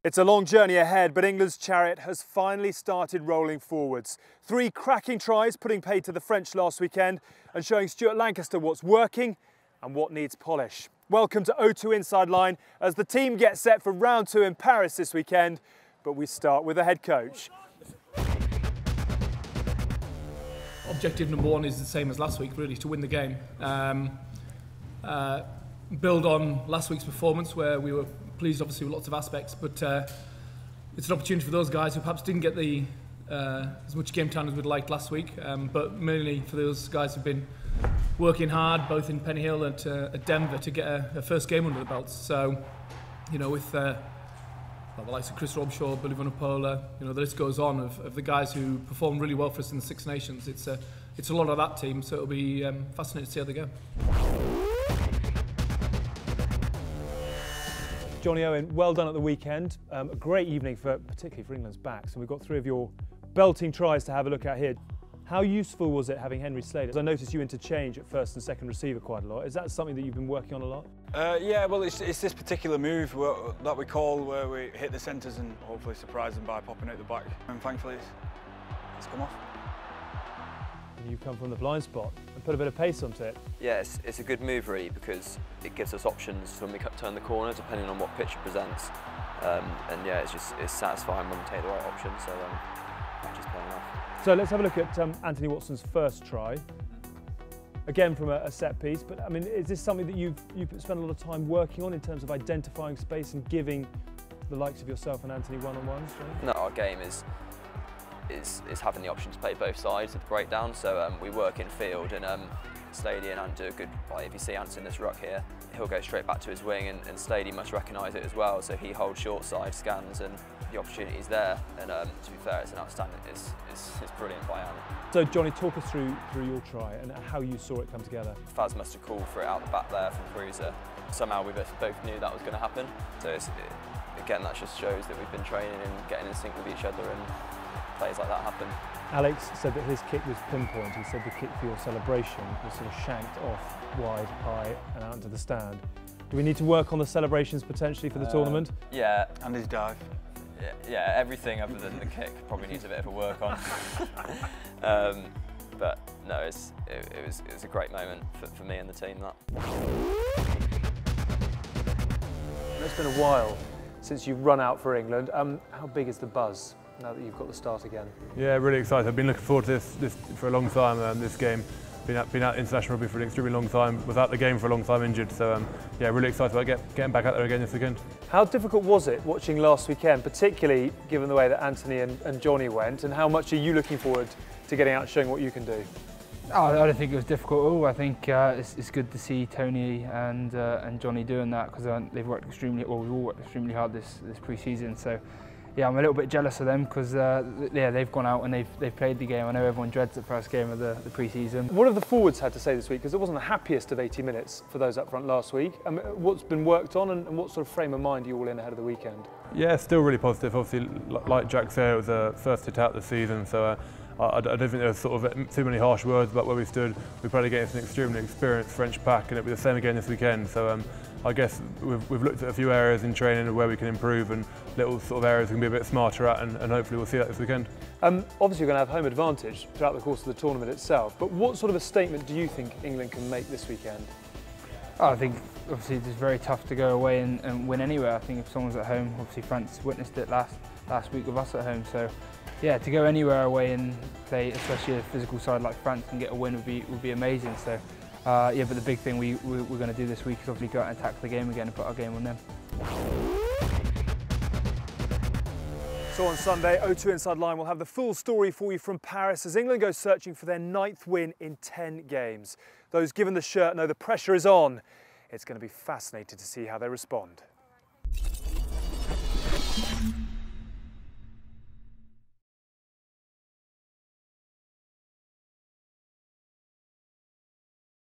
It's a long journey ahead, but England's chariot has finally started rolling forwards. 3 cracking tries, putting paid to the French last weekend and showing Stuart Lancaster what's working and what needs polish. Welcome to O2 Inside Line as the team gets set for round 2 in Paris this weekend, but we start with the head coach. Objective number 1 is the same as last week, really, to win the game. Build on last week's performance where we were pleased obviously with lots of aspects, but it's an opportunity for those guys who perhaps didn't get the as much game time as we'd liked last week, but mainly for those guys who've been working hard both in Pennyhill and at Denver to get a first game under the belts. So, you know, with the likes of Chris Robshaw, Billy Vunipola, you know, the list goes on of the guys who performed really well for us in the Six Nations. It's a lot of that team, so it'll be fascinating to see how they go. Johnny Owen, well done at the weekend. A great evening, particularly for England's backs. And we've got 3 of your belting tries to have a look at here. How useful was it having Henry Slater? I noticed you interchange at first and second receiver quite a lot. Is that something that you've been working on a lot? Yeah, well, it's this particular move that we call where we hit the centres and hopefully surprise them by popping out the back. And thankfully, it's come off. And you come from the blind spot and put a bit of pace onto it. Yeah, it's a good move really because it gives us options when we turn the corner depending on what pitch it presents. And yeah, it's satisfying when we take the right option, so just playing off. So let's have a look at Anthony Watson's first try. Again from a set piece, but I mean, is this something that you've spent a lot of time working on in terms of identifying space and giving the likes of yourself and Anthony one-on-ones? No, our game is having the option to play both sides of the breakdown, so we work in field and Slady and Ant do a good, like if you see Ant in this ruck here, he'll go straight back to his wing and Slady must recognise it as well, so he holds short side, scans and the opportunity's there, and to be fair, it's an outstanding, it's brilliant by Ant. So Johnny, talk us through your try and how you saw it come together. Faz must have called for it out the back there from Cruiser. Somehow we both knew that was going to happen, so again that just shows that we've been training and getting in sync with each other and plays like that happen. Alex said that his kick was pinpoint. He said the kick for your celebration was sort of shanked off wide, high and out into the stand. Do we need to work on the celebrations potentially for the tournament? Yeah. And his dive. Yeah, everything other than the kick probably needs a bit of a work on. But no, it was a great moment for me and the team. It's been a while since you've run out for England. How big is the buzz now that you've got the start again? Yeah, really excited. I've been looking forward to this for a long time. This game, been out international rugby for an extremely long time. Was out the game for a long time injured. So yeah, really excited about getting back out there again this weekend. How difficult was it watching last weekend, particularly given the way that Anthony and Johnny went? And how much are you looking forward to getting out and showing what you can do? Oh, I don't think it was difficult at all. I think it's good to see Tony and Johnny doing that because they've worked extremely. Well, we've all worked extremely hard this pre-season. So yeah, I'm a little bit jealous of them because yeah, they've gone out and they've played the game. I know everyone dreads the first game of the pre-season. What have the forwards had to say this week? Because it wasn't the happiest of 80 minutes for those up front last week. What's been worked on and what sort of frame of mind are you all in ahead of the weekend? Yeah, still really positive. Obviously, like Jack said, it was the first hit out of the season, so I don't think there was sort of too many harsh words about where we stood. We're probably getting an extremely experienced French pack, and it'll be the same again this weekend. So I guess we've looked at a few areas in training and where we can improve, and little sort of areas we can be a bit smarter at, and hopefully we'll see that this weekend. Obviously, you're going to have home advantage throughout the course of the tournament itself. But what sort of a statement do you think England can make this weekend? Oh, I think obviously it's very tough to go away and win anywhere. I think if someone's at home, obviously France witnessed it last week with us at home. So yeah, to go anywhere away and play, especially a physical side like France, and get a win would be amazing. So yeah, but the big thing we're going to do this week is obviously go out and tackle the game again and put our game on them. So on Sunday, O2 Inside Line will have the full story for you from Paris as England goes searching for their 9th win in 10 games. Those given the shirt know the pressure is on. It's going to be fascinating to see how they respond.